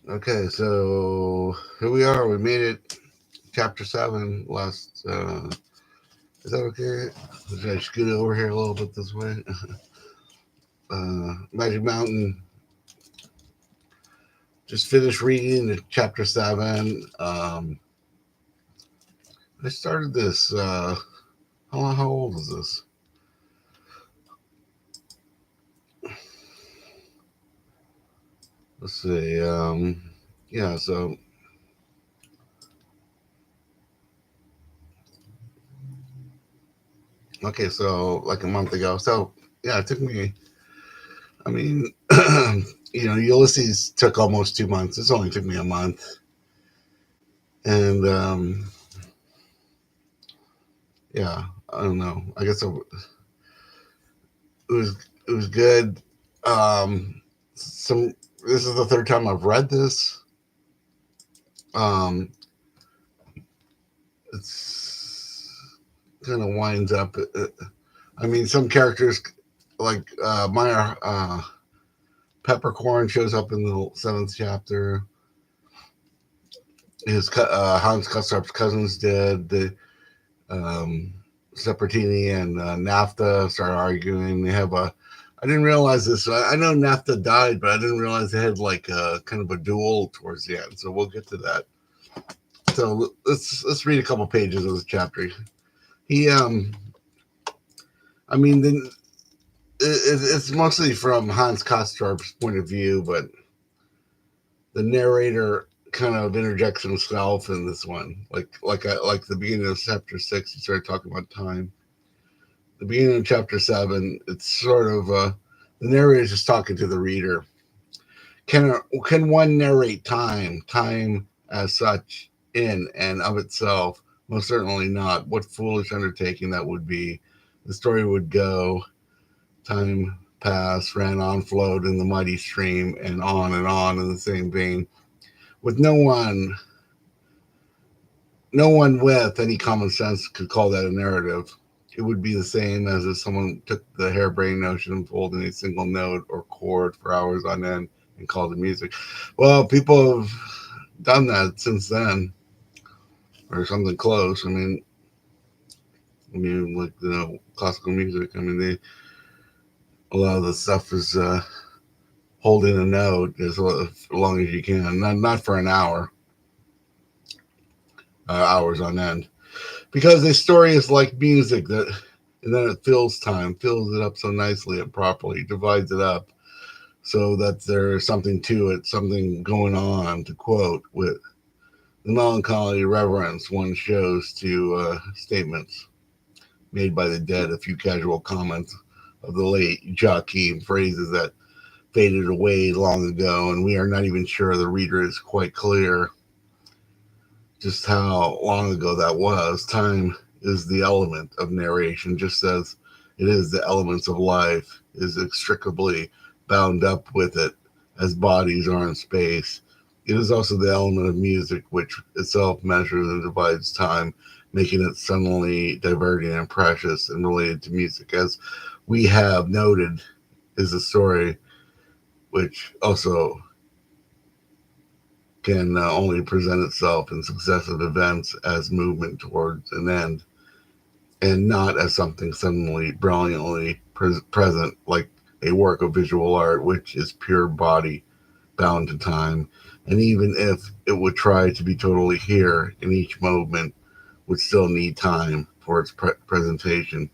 Okay, so here we are. We made it. Chapter 7 last. Is that okay? Should I scoot over here a little bit this way? Magic Mountain. Just finished reading the chapter 7. I started this. How old is this? Let's see. Yeah, so okay, so like a month ago. So yeah, it took me. I mean, Ulysses took almost 2 months. This only took me a month, and yeah, I don't know. I guess it was it was good. Some This is the third time I've read this. Um, it's kind of winds up. I mean, some characters like Maya Peppercorn shows up in the seventh chapter. His Hans Castorp's cousins did. The um, Sepertini and NAFTA start arguing. They have a. I didn't realize this. I know NAFTA died, but I didn't realize they had like a kind of a duel towards the end. So we'll get to that. So let's read a couple pages of this chapter. He I mean, it's mostly from Hans Castorp's point of view, but the narrator kind of interjects himself in this one. Like the beginning of chapter 6, he started talking about time. The beginning of chapter 7, it's sort of the narrator is just talking to the reader. Can one narrate time as such in and of itself? Most certainly not. What foolish undertaking that would be. The story would go. Time passed, ran on, flowed in the mighty stream, and on in the same vein, with no one with any common sense could call that a narrative. It would be the same as if someone took the harebrained notion of holding a single note or chord for hours on end and called it music. Well, people have done that since then, or something close. Like classical music. I mean, they a lot of the stuff is holding a note as long as you can, not for an hour, hours on end, because the story is like music that, and then it fills it up so nicely and properly, divides it up so that there's something to it, something going on. To quote, with the melancholy reverence one shows to statements made by the dead, a few casual comments of the late Joachim, phrases that faded away long ago, and we are not even sure the reader is quite clear just how long ago that was. Time is the element of narration, just as it is the elements of life, is inextricably bound up with it as bodies are in space. It is also the element of music, which itself measures and divides time, making it suddenly diverting and precious and related to music. As we have noted, is a story which also can only present itself in successive events as movement towards an end, and not as something suddenly brilliantly present, like a work of visual art, which is pure body bound to time. And even if it would try to be totally here in each movement, would still need time for its presentation.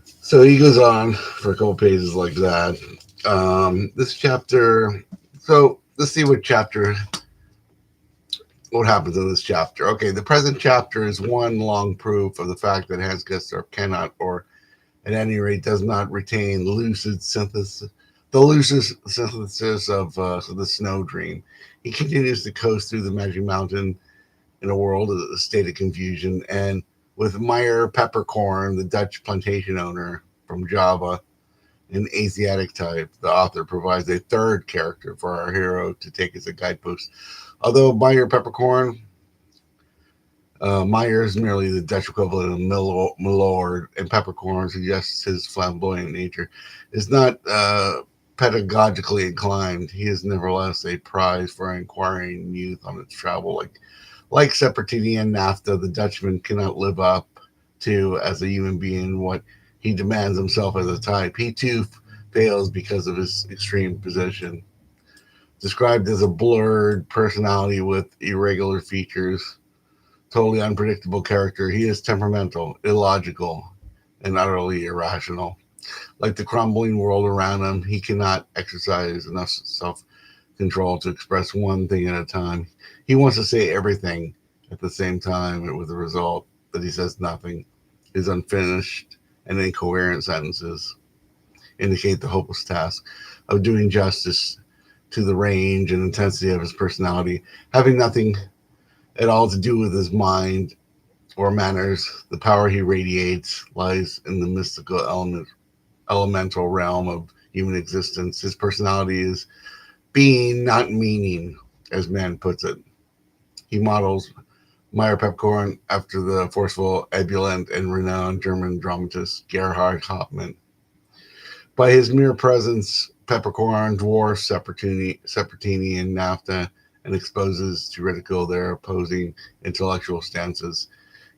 So he goes on for a couple pages like that. This chapter. So let's see what happens in this chapter. Okay, the present chapter is one long proof of the fact that Hans Gestorp cannot, or at any rate does not, retain the lucid synthesis of the snow dream. He continues to coast through the Magic Mountain in a world of a state of confusion, and with Meyer Peppercorn, the Dutch plantation owner from Java, an Asiatic type, the author provides a third character for our hero to take as a guidepost. Although Meyer Peppercorn, Meyer is merely the Dutch equivalent of Milord, and Peppercorn suggests his flamboyant nature is not. pedagogically inclined. He is nevertheless a prize for inquiring youth on its travel. Like Sepertini and NAFTA, the Dutchman cannot live up to, as a human being, what he demands himself as a type. He too fails because of his extreme position. Described as a blurred personality with irregular features, totally unpredictable character, he is temperamental, illogical, and utterly irrational. Like the crumbling world around him, he cannot exercise enough self control to express one thing at a time. He wants to say everything at the same time, with the result that he says nothing. His unfinished and incoherent sentences indicate the hopeless task of doing justice to the range and intensity of his personality, having nothing at all to do with his mind or manners. The power he radiates lies in the mystical elemental realm of human existence. His personality is being, not meaning, as Mann puts it. He models Meyer Peppercorn after the forceful, ebullient, and renowned German dramatist Gerhard Hauptmann. By his mere presence, Peppercorn dwarfs Sepertini and NAFTA and exposes to ridicule their opposing intellectual stances.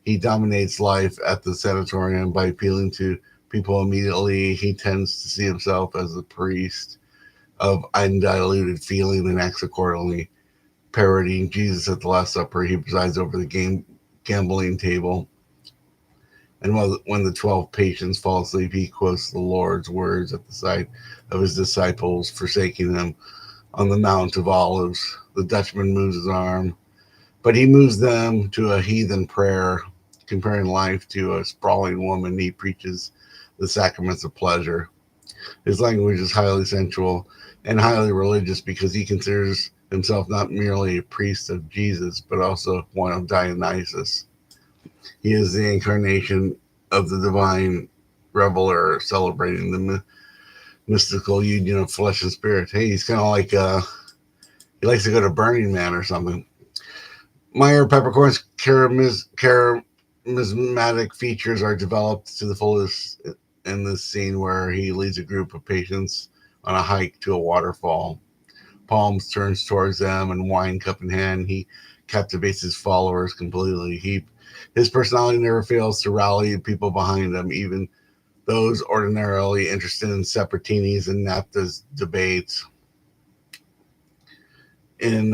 He dominates life at the sanatorium by appealing to people immediately. He tends to see himself as a priest of undiluted feeling and acts accordingly. Parodying Jesus at the Last Supper, he presides over the gambling table. And when the 12 patients fall asleep, he quotes the Lord's words at the sight of his disciples forsaking him on the Mount of Olives. The Dutchman moves his arm, but he moves them to a heathen prayer. Comparing life to a sprawling woman, he preaches the sacraments of pleasure. His language is highly sensual and highly religious because he considers himself not merely a priest of Jesus, but also one of Dionysus. He is the incarnation of the divine reveler, celebrating the mystical union of flesh and spirit. Hey, he's kind of like he likes to go to Burning Man or something. Meyer Peppercorn's charismatic features are developed to the fullest in this scene where he leads a group of patients on a hike to a waterfall. Palms turns towards them, and wine cup in hand, he captivates his followers completely. His personality never fails to rally people behind him, even those ordinarily interested in Sepertini's and NAFTA's debates. In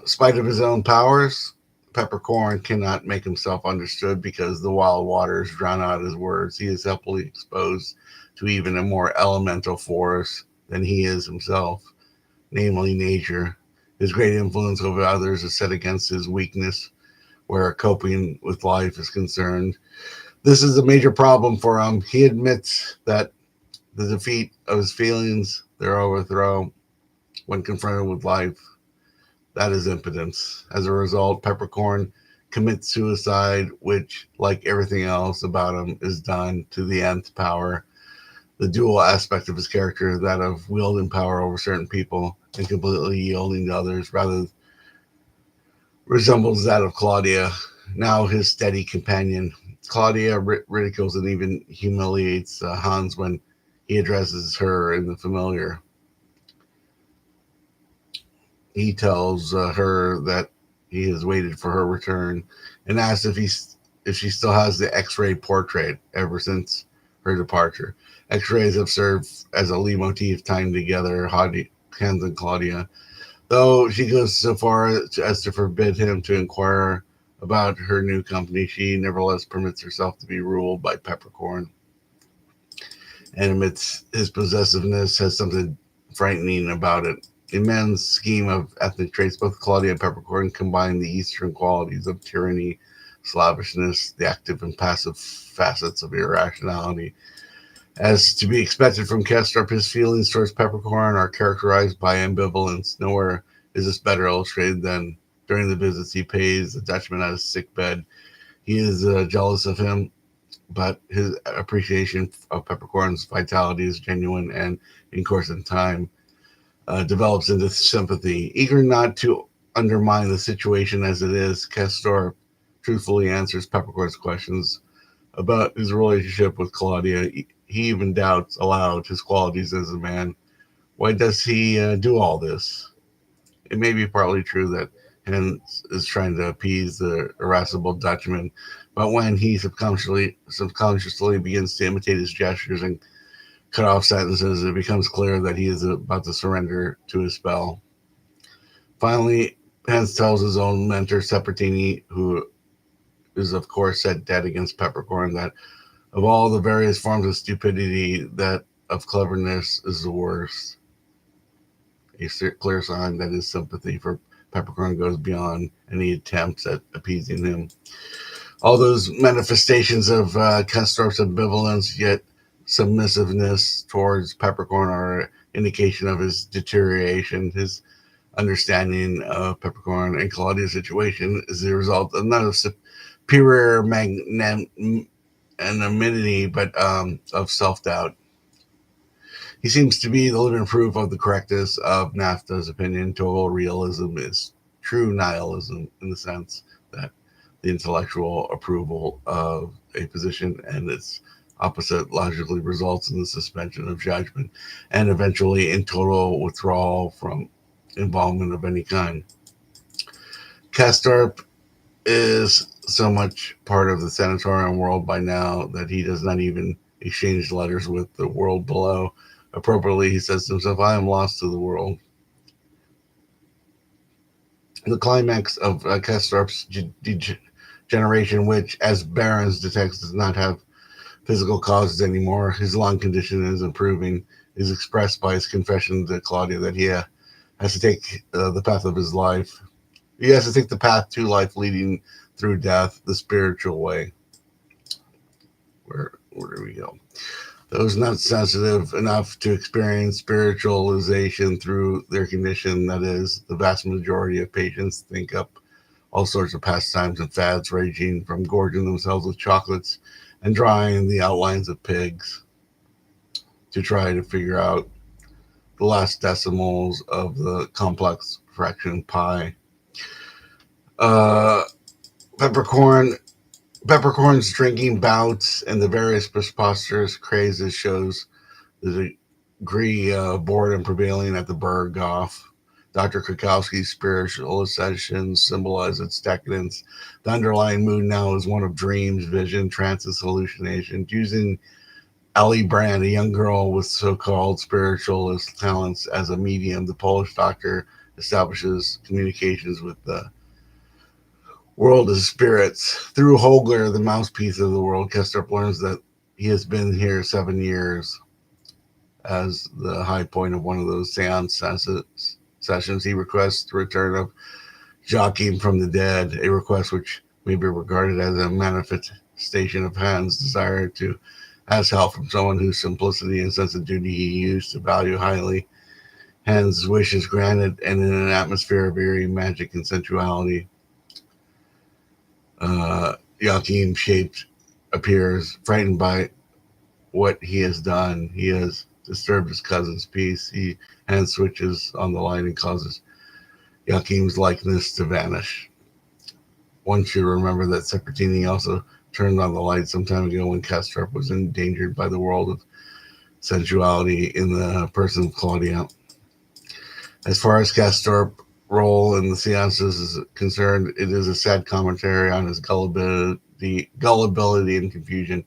spite of his own powers, Peppercorn cannot make himself understood because the wild waters drown out his words. He is happily exposed to even a more elemental force than he is himself, namely nature. His great influence over others is set against his weakness where coping with life is concerned. This is a major problem for him. He admits that the defeat of his feelings, their overthrow, when confronted with life, that is impotence. As a result, Peppercorn commits suicide, which, like everything else about him, is done to the nth power. The dual aspect of his character, that of wielding power over certain people and completely yielding to others, rather resembles that of Claudia, now his steady companion. Claudia ridicules and even humiliates Hans when he addresses her in the familiar. He tells her that he has waited for her return and asks if she still has the X-ray portrait ever since her departure. X-rays have served as a leitmotif tying together Hans and Claudia, though she goes so far as to forbid him to inquire about her new company. She nevertheless permits herself to be ruled by Peppercorn, and amidst his possessiveness has something frightening about it. In Mann's scheme of ethnic traits, both Claudia and Peppercorn combine the Eastern qualities of tyranny, slavishness, the active and passive facets of irrationality. As to be expected from Castorp, his feelings towards Peppercorn are characterized by ambivalence. Nowhere is this better illustrated than during the visits he pays the Dutchman at his sick bed. He is jealous of him, but his appreciation of Peppercorn's vitality is genuine and, in course of time, develops into sympathy. Eager not to undermine the situation as it is, Castorp truthfully answers Peppercorn's questions about his relationship with Claudia. He even doubts aloud his qualities as a man, Why does he do all this? It may be partly true that Hans is trying to appease the irascible Dutchman, but when he subconsciously begins to imitate his gestures and cut off sentences, it becomes clear that he is about to surrender to his spell. Finally, Hans tells his own mentor, Sepertini, who is, of course, set dead against Peppercorn, that of all the various forms of stupidity, that of cleverness is the worst. A clear sign that his sympathy for Peppercorn goes beyond any attempts at appeasing him. All those manifestations of Castorp's ambivalence, yet submissiveness towards Peppercorn, are an indication of his deterioration. His understanding of Peppercorn and Claudia's situation is the result of not of superior magnanimity, but of self doubt. He seems to be the living proof of the correctness of NAFTA's opinion. Total realism is true nihilism, in the sense that the intellectual approval of a position and its opposite logically results in the suspension of judgment and eventually in total withdrawal from involvement of any kind. Castorp is so much part of the sanatorium world by now that he does not even exchange letters with the world below. Appropriately, he says to himself, I am lost to the world. The climax of Castorp's degeneration, which, as Barons detects, does not have physical causes anymore, his lung condition is improving, is expressed by his confession to Claudia that he has to take the path of his life. He has to take the path to life leading through death, the spiritual way. Where do we go? Those not sensitive enough to experience spiritualization through their condition, that is, the vast majority of patients, think up all sorts of pastimes and fads, ranging from gorging themselves with chocolates and drawing the outlines of pigs to try to figure out the last decimals of the complex fraction pi. Uh, Peppercorn's drinking bouts and the various preposterous crazes shows the degree of boredom prevailing at the Berghof. Dr. Krakowski's spiritual ascensions symbolize its decadence. The underlying mood now is one of dreams, vision, trances, hallucination. Using Ali Brand, a young girl with so-called spiritualist talents, as a medium, the Polish doctor establishes communications with the world of spirits. Through Holger, the mouthpiece of the world, Castorp learns that he has been here 7 years. As the high point of one of those seance sessions, he requests the return of Joachim from the dead, a request which may be regarded as a manifestation of Hans' desire to ask help from someone whose simplicity and sense of duty he used to value highly. Hans' wish is granted, and in an atmosphere of eerie magic and sensuality, Joachim shaped appears, frightened by what he has done. He has disturbed his cousin's peace. Hans switches on the light and causes Joachim's likeness to vanish. One should remember that Sepertini also turned on the light some time ago when Castorp was endangered by the world of sensuality in the person of Claudia. As far as Castorp's role in the seances is concerned, it is a sad commentary on his gullibility and confusion.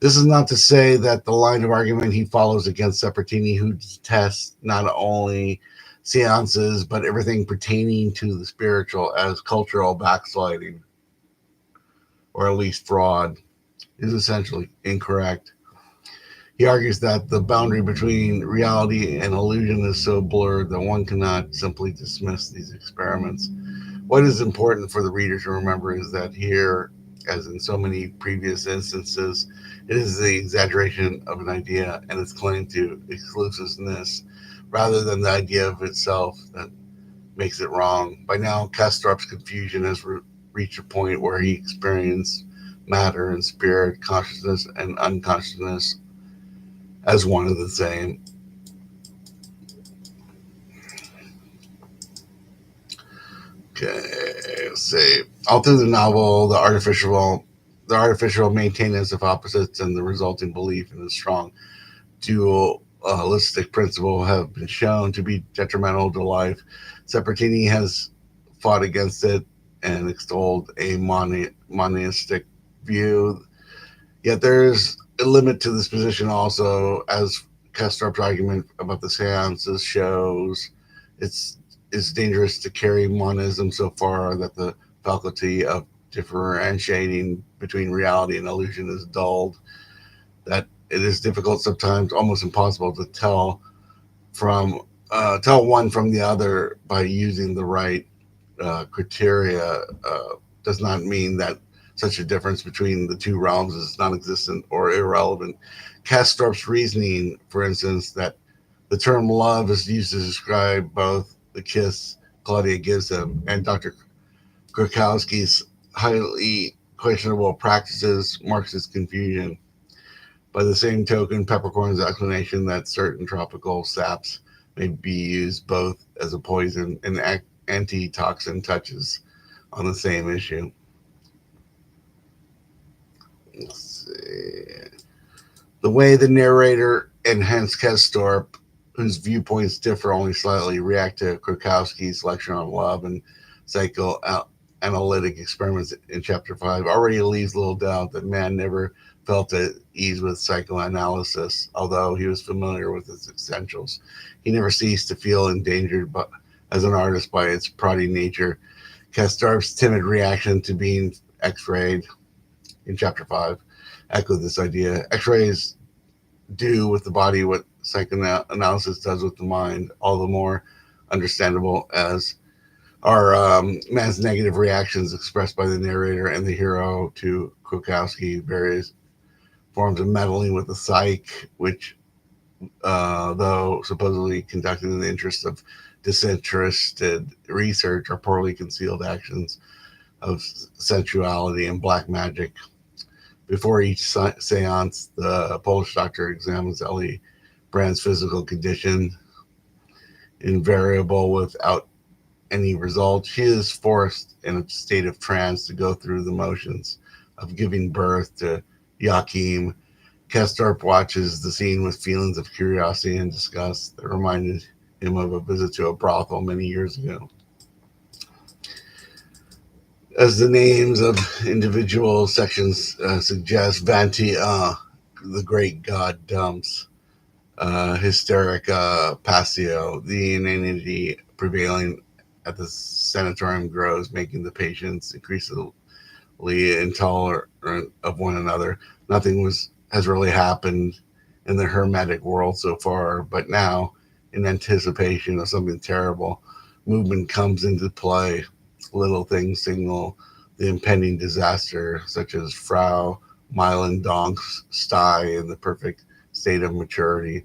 This is not to say that the line of argument he follows against Sepertini, who detests not only seances but everything pertaining to the spiritual, as cultural backsliding, or at least fraud, is essentially incorrect. He argues that the boundary between reality and illusion is so blurred that one cannot simply dismiss these experiments. What is important for the reader to remember is that here, as in so many previous instances, it is the exaggeration of an idea and its claim to exclusiveness rather than the idea of itself that makes it wrong. By now, Castorp's confusion has reached a point where he experienced matter and spirit, consciousness and unconsciousness as one and the same. Okay, let's see. All through the novel, the artificial maintenance of opposites and the resulting belief in a strong dual holistic principle have been shown to be detrimental to life. Sepertini has fought against it and extolled a monistic view. Yet there's a limit to this position also, as Castorp's argument about the seances shows. It's it's dangerous to carry monism so far that the faculty of differentiating between reality and illusion is dulled, that it is difficult, sometimes almost impossible, to from tell one from the other by using the right criteria. Does not mean that such a difference between the two realms is non-existent or irrelevant. Castorp's reasoning, for instance, that the term love is used to describe both the kiss Claudia gives him and Dr. Krakowski's highly questionable practices, marks his confusion. By the same token, Peppercorn's explanation that certain tropical saps may be used both as a poison and antitoxin touches on the same issue. Let's see. The way the narrator and hence Kestorp, whose viewpoints differ only slightly, react to Krakowski's lecture on love and psychoanalytic experiments in chapter 5 already leaves little doubt that Mann never felt at ease with psychoanalysis, although he was familiar with its essentials. He never ceased to feel endangered as an artist by its prodding nature. Castorp's timid reaction to being x-rayed in chapter 5 echoed this idea. X-rays do with the body what psychoanalysis does with the mind, all the more understandable as are Mann's negative reactions expressed by the narrator and the hero to Krokowski, various forms of meddling with the psyche, which, though supposedly conducted in the interest of disinterested research, are poorly concealed actions of sensuality and black magic. Before each seance, the Polish doctor examines Ellie Brand's physical condition, invariable without any result. She is forced in a state of trance to go through the motions of giving birth to Joachim. Castorp watches the scene with feelings of curiosity and disgust that reminded him of a visit to a brothel many years ago. As the names of individual sections suggest, Vanti, the great god, dumps. Hysterica passio, the inanity prevailing at the sanatorium grows, making the patients increasingly intolerant of one another. Nothing has really happened in the hermetic world so far, but now, in anticipation of something terrible, movement comes into play. Little things signal the impending disaster, such as Frau Meilendonk's sty in the perfect state of maturity,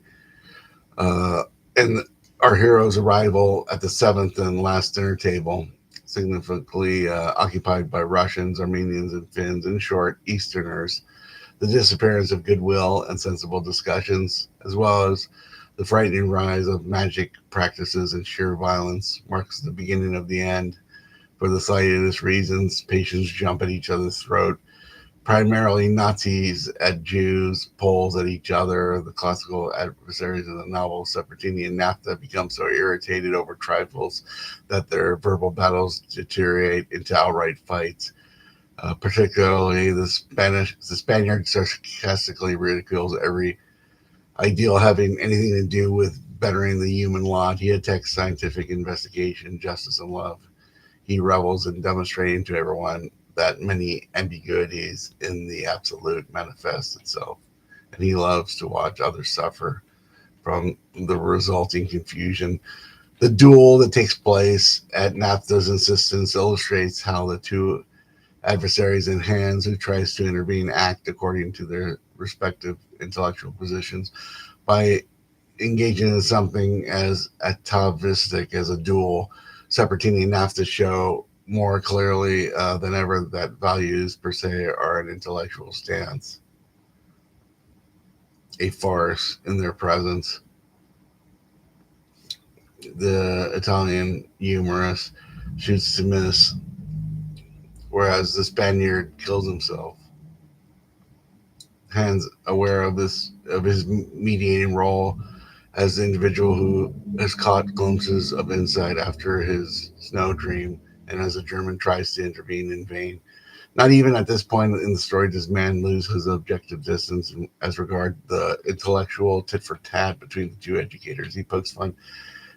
and our hero's arrival at the seventh and last dinner table, significantly occupied by Russians, Armenians, and Finns, in short, Easterners, the disappearance of goodwill and sensible discussions, as well as the frightening rise of magic practices and sheer violence, marks the beginning of the end. For the slightest reasons, patients jump at each other's throat, primarily Nazis at Jews, Poles at each other. The classical adversaries of the novel, Sepertini and Nafta, become so irritated over trifles that their verbal battles deteriorate into outright fights. Particularly, the Spaniard sarcastically ridicules every ideal having anything to do with bettering the human lot. He attacks scientific investigation, justice, and love. He revels in demonstrating to everyone that many ambiguities in the absolute manifest itself, and he loves to watch others suffer from the resulting confusion. The duel that takes place at Nafta's insistence illustrates how the two adversaries in hands who tries to intervene act according to their respective intellectual positions. By engaging in something as atavistic as a duel, Sepertini and Nafta show more clearly than ever that values per se are an intellectual stance, a farce in their presence. The Italian humorist shoots to miss, whereas the Spaniard kills himself. Hans, aware of his mediating role, as the individual who has caught glimpses of insight after his snow dream, and as the German tries to intervene in vain. Not even at this point in the story does man lose his objective distance as regard the intellectual tit for tat between the two educators. He pokes fun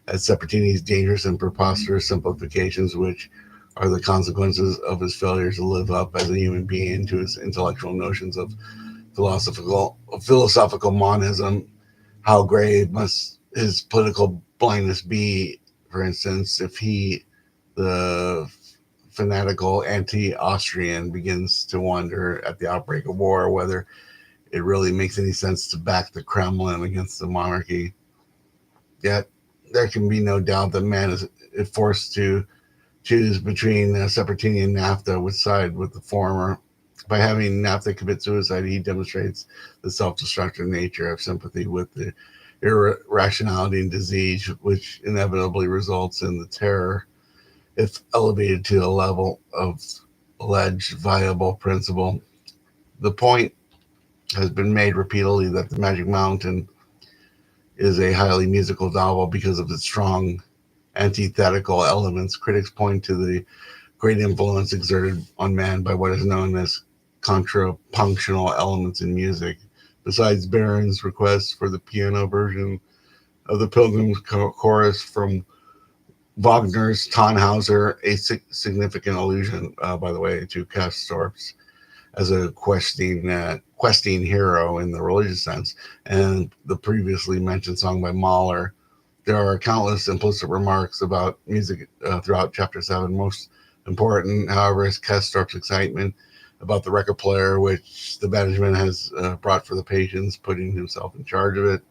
at Sapertini's dangerous and preposterous simplifications, which are the consequences of his failure to live up as a human being to his intellectual notions of philosophical monism. How grave must his political blindness be, for instance, if he, the fanatical anti-Austrian, begins to wonder at the outbreak of war whether it really makes any sense to back the Kremlin against the monarchy. Yet there can be no doubt that man is forced to choose between Sapertini and NAFTA, which side with the former. By having NAFTA commit suicide, he demonstrates the self-destructive nature of sympathy with the irrationality and disease, which inevitably results in the terror if elevated to a level of alleged viable principle. The point has been made repeatedly that The Magic Mountain is a highly musical novel because of its strong antithetical elements. Critics point to the great influence exerted on man by what is known as contrapunctional elements in music. Besides Baron's request for the piano version of the Pilgrim's Chorus from Wagner's Tannhauser, a significant allusion, by the way, to Castorp's as a questing hero in the religious sense, and the previously mentioned song by Mahler. There are countless implicit remarks about music throughout Chapter 7. Most important, however, is Castorp's excitement about the record player, which the management has brought for the patients, putting himself in charge of it.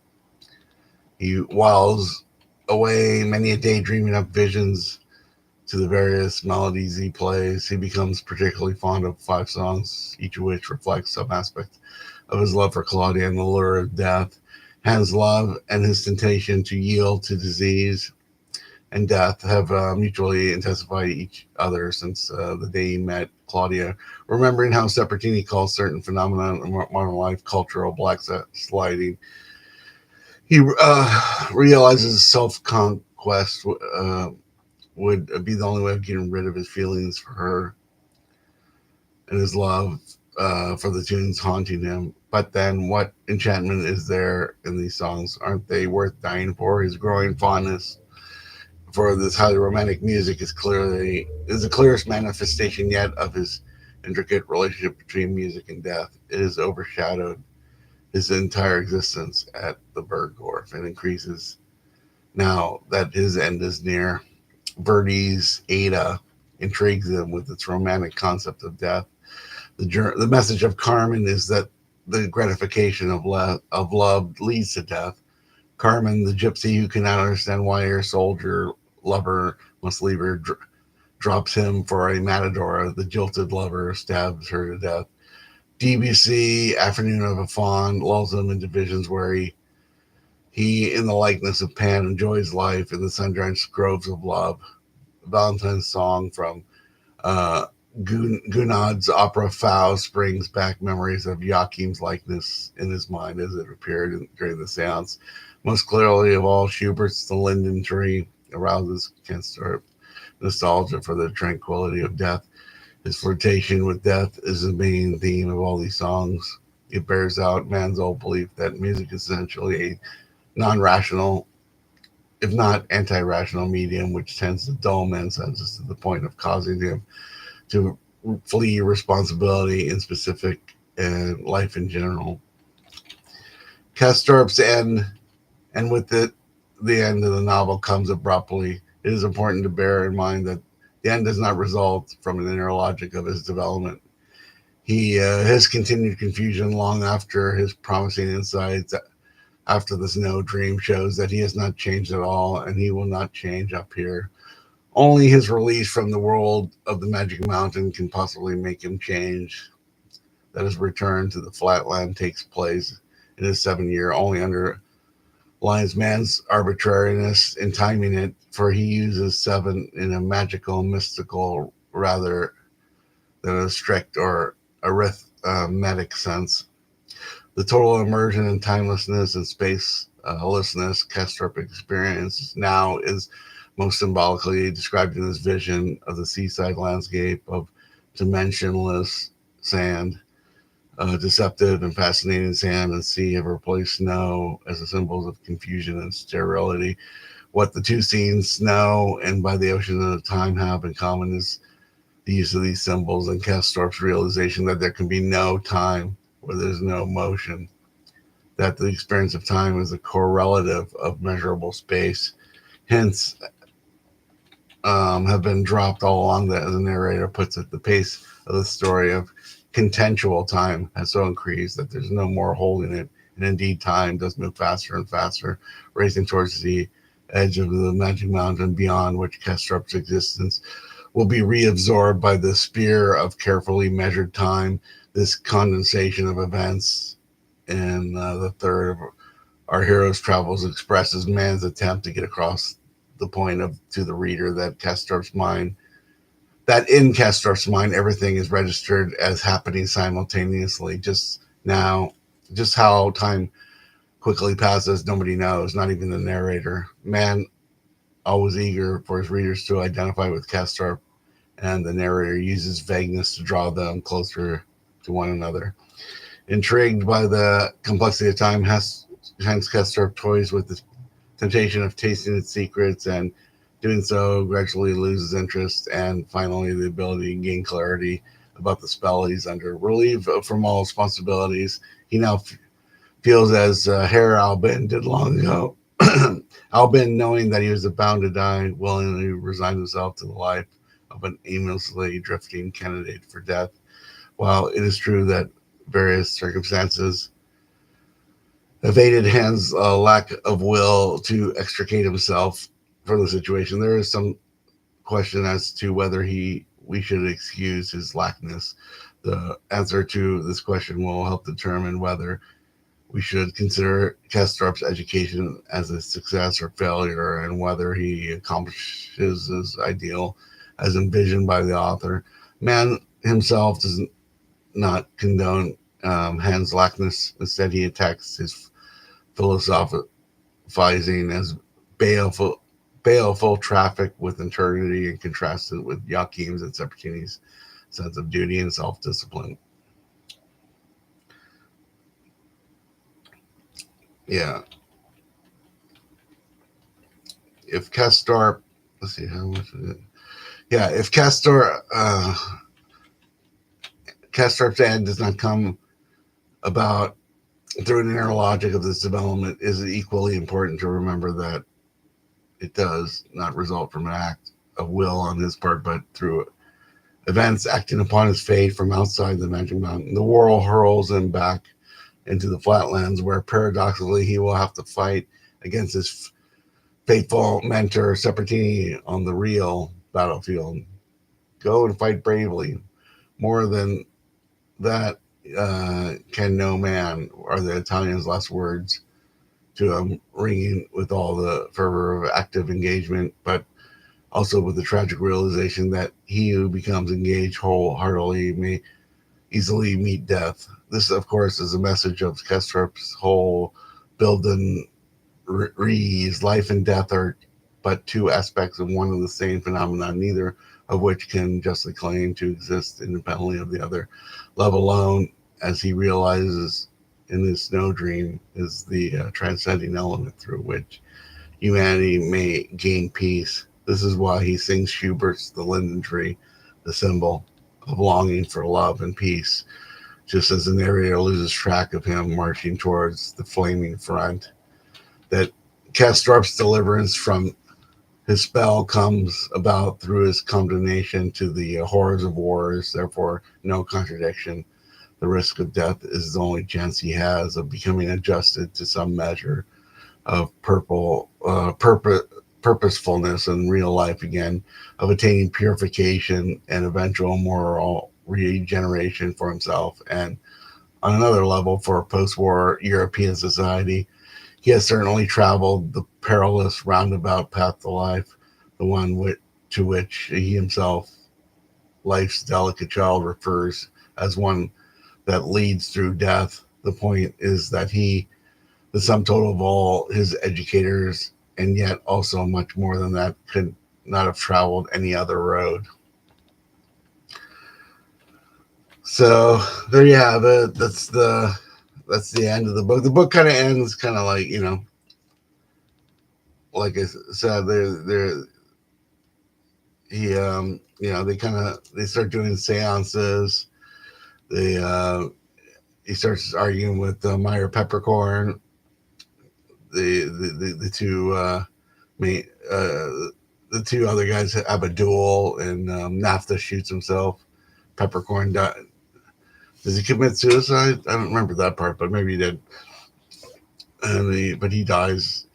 He whiles away many a day dreaming up visions to the various melodies he plays. He becomes particularly fond of 5 songs, each of which reflects some aspect of his love for Claudia and the lure of death. Hans' love and his temptation to yield to disease and death have mutually intensified each other since the day he met Claudia. Remembering how Sapertini calls certain phenomena in modern life cultural black sliding, he realizes self conquest would be the only way of getting rid of his feelings for her and his love for the tunes haunting him. But then, what enchantment is there in these songs? Aren't they worth dying for? His growing fondness for this highly romantic music is the clearest manifestation yet of his intricate relationship between music and death. It has overshadowed his entire existence at the Bergdorf and increases now that his end is near. Verdi's Ada intrigues him with its romantic concept of death. The message of Carmen is that the gratification of love leads to death. Carmen, the gypsy who cannot understand why her soldier lover must leave her, drops him for a matador. The jilted lover stabs her to death. Debussy, Afternoon of a Faun, lulls him into visions where he, in the likeness of Pan, enjoys life in the sun-drenched groves of love. Valentine's song from uh, Gounod's opera Faust brings back memories of Joachim's likeness in his mind as it appeared during the seance. Most clearly of all, Schubert's The Linden Tree arouses Castorp nostalgia for the tranquility of death. His flirtation with death is the main theme of all these songs. It bears out man's old belief that music is essentially a non-rational, if not anti-rational medium, which tends to dull man's senses to the point of causing him to flee responsibility in specific and life in general. Castorp's end, and with it, the end of the novel comes abruptly. It is important to bear in mind that the end does not result from an inner logic of his development. His continued confusion long after his promising insights after the snow dream shows that he has not changed at all, and he will not change up here. Only his release from the world of the Magic Mountain can possibly make him change. That his return to the flatland takes place in his 7 year, only underlines man's arbitrariness in timing it, for he uses 7 in a magical, mystical, rather than a strict or arithmetic sense. The total immersion in timelessness and spacelessness Castorp experiences now is most symbolically described in his vision of the seaside landscape of dimensionless sand. Deceptive and fascinating sand and sea have replaced snow as the symbols of confusion and sterility. What the two scenes, snow and by the ocean of time, have in common is the use of these symbols and Castorp's realization that there can be no time where there's no motion, that the experience of time is a correlative of measurable space. Hence, have been dropped all along that, as the narrator puts it, the pace of the story of contentual time has so increased that there's no more holding it. And indeed, time does move faster and faster, racing towards the edge of the magic mountain beyond which Castorp's existence will be reabsorbed by the spear of carefully measured time, this condensation of events. And the third of our hero's travels expresses man's attempt to get across the point of to the reader that in Castorp's mind everything is registered as happening simultaneously. Just how time quickly passes, nobody knows, not even the narrator. Man, always eager for his readers to identify with Castorp, and the narrator uses vagueness to draw them closer to one another. Intrigued by the complexity of time, Hans Castorp toys with the temptation of tasting its secrets, and doing so gradually loses interest and finally the ability to gain clarity about the spell he's under. Relieved from all responsibilities, he now feels as Herr Albin did long ago. Albin, knowing that he was bound to die, willingly resigned himself to the life of an aimlessly drifting candidate for death. While it is true that various circumstances evaded Hans' lack of will to extricate himself from the situation, there is some question as to whether we should excuse his lackness. The answer to this question will help determine whether we should consider Castorp's education as a success or failure, and whether he accomplishes his ideal as envisioned by the author. Mann himself does not condone Hans' lackness. Instead, he attacks his philosophizing as baleful traffic with eternity, and contrasts it with Joachim's and Sabatini's sense of duty and self-discipline. Yeah. If Castorp, let's see, how much is it? Yeah, if Castorp's end does not come about through an inner logic of this development, is it equally important to remember that it does not result from an act of will on his part, but through events acting upon his fate from outside the magic mountain. The whirl hurls him back into the flatlands, where paradoxically he will have to fight against his faithful mentor Sabatini on the real battlefield. Go and fight bravely. More than that can no man, are the Italian's last words to him, ringing with all the fervor of active engagement, but also with the tragic realization that he who becomes engaged wholeheartedly may easily meet death. This, of course, is a message of Castorp's whole building rees. Life and death are but two aspects of one and the same phenomenon, neither of which can justly claim to exist independently of the other. Love alone, as he realizes in his snow dream, is the transcending element through which humanity may gain peace. This is why he sings Schubert's The Linden Tree, the symbol of longing for love and peace, just as the narrator loses track of him marching towards the flaming front. That Castorp's deliverance from his spell comes about through his condemnation to the horrors of wars, therefore no contradiction. The risk of death is the only chance he has of becoming adjusted to some measure of purposefulness in real life again, of attaining purification and eventual moral regeneration for himself, and on another level for post-war European society. He has certainly traveled the perilous roundabout path to life, the one to which he himself, life's delicate child, refers as one that leads through death. the point is that he, the sum total of all his educators, and yet also much more than that, could not have traveled any other road. So there you have it. That's the end of the book. The book kind of ends kind of like, like I said, there they start doing seances. They he starts arguing with Meyer Peppercorn. The two main the two other guys have a duel, and NAFTA shoots himself. Peppercorn does he commit suicide? I don't remember that part, but maybe he did. But he dies.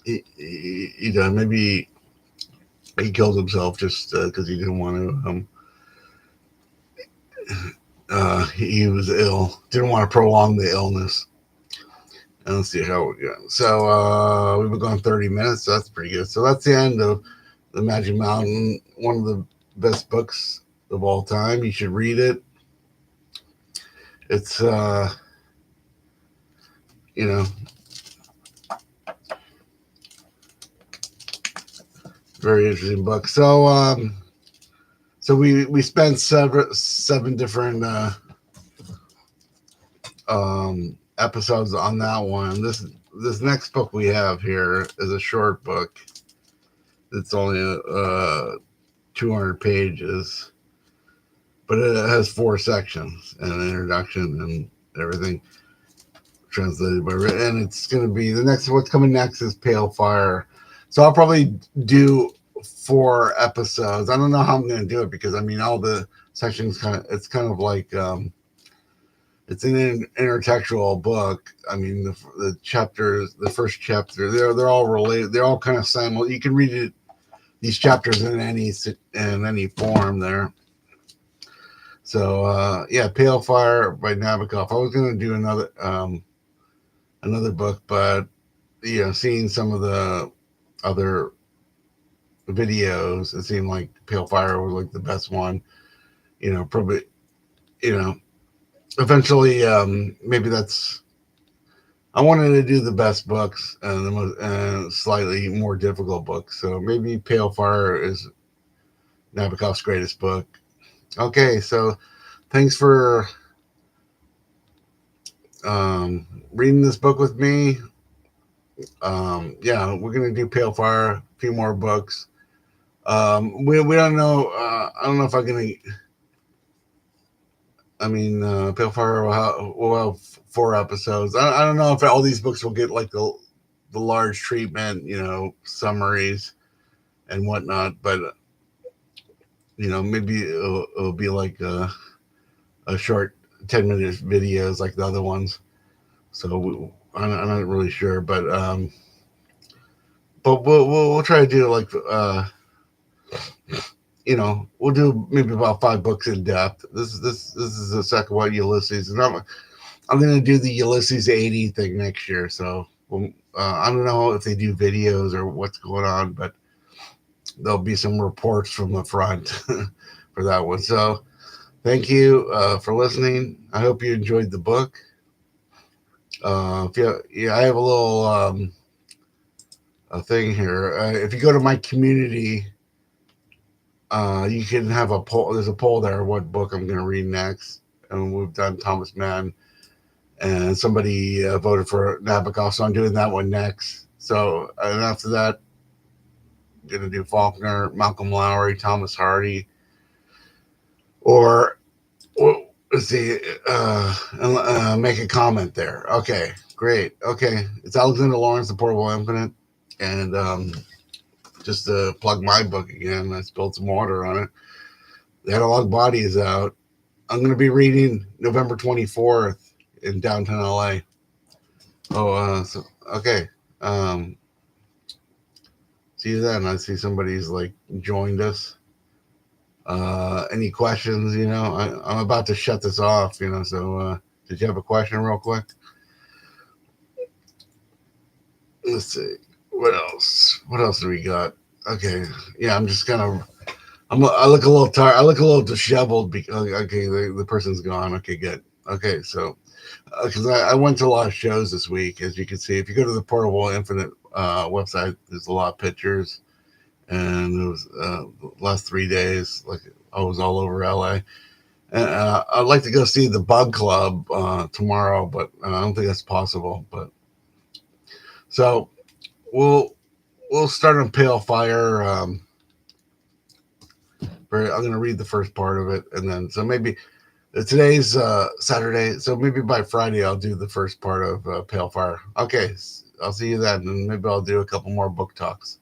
He died. Maybe he killed himself just because he didn't want to. He was ill. Didn't want to prolong the illness. And let's see how we go. So we've been going 30 minutes. So that's pretty good. So that's the end of The Magic Mountain. One of the best books of all time. You should read it. It's very interesting book. So we spent seven different episodes on that one. This next book we have here is a short book. It's only 200 pages, but it has 4 sections and an introduction and everything translated by, and it's going to be what's coming next is Pale Fire. So I'll probably do 4 episodes. I don't know how I'm going to do it because all the sections it's kind of like it's an intertextual book. The chapters, the first chapter, they're all related. They're all kind of simul. You can read it, these chapters in any form there. So Pale Fire by Nabokov. I was going to do another book, but seeing some of the other videos, it seemed like Pale Fire was like the best one. Probably, eventually, maybe that's. I wanted to do the best books and the most slightly more difficult books. So maybe Pale Fire is Nabokov's greatest book. Okay, so thanks for reading this book with me. We're gonna do Pale Fire, a few more books. We don't know. I don't know if I'm gonna. Pale Fire will have 4 episodes. I don't know if all these books will get like the large treatment, summaries and whatnot. But maybe it'll be like a short 10-minute videos like the other ones. So I'm not really sure, but we'll try to do like we'll do maybe about 5 books in depth. This is the second one, Ulysses, and I'm gonna do the Ulysses 80 thing next year. So I don't know if they do videos or what's going on, but there'll be some reports from the front for that one. So thank you for listening. I hope you enjoyed the book. I have a little a thing here. If you go to my community, you can have a poll. There's a poll there. What book I'm going to read next? And we've done Thomas Mann, and somebody voted for Nabokov, so I'm doing that one next. So, and after that, I'm going to do Faulkner, Malcolm Lowry, Thomas Hardy, or let's see, make a comment there. Okay, great. Okay, it's Alexander Lawrence, The Portable Infinite, and just to plug my book again, I spilled some water on it. The Analog Body is out. I'm going to be reading November 24th in downtown LA. Okay. See you then. I see somebody's like joined us. Any questions? I'm about to shut this off. So did you have a question, real quick? Let's see. What else? What else do we got? Okay. Yeah, I'm just kind of. I look a little tired. I look a little disheveled because okay, the person's gone. Okay, good. Okay, so because I went to a lot of shows this week, as you can see. If you go to the Portable Infinite website, there's a lot of pictures, and it was the last 3 days, like I was all over LA. And I'd like to go see the Bug Club tomorrow, but I don't think that's possible. But so we'll we'll start on Pale Fire. I'm going to read the first part of it, and then so maybe today's Saturday, so maybe by Friday I'll do the first part of Pale Fire. Okay, I'll see you then, and maybe I'll do a couple more book talks.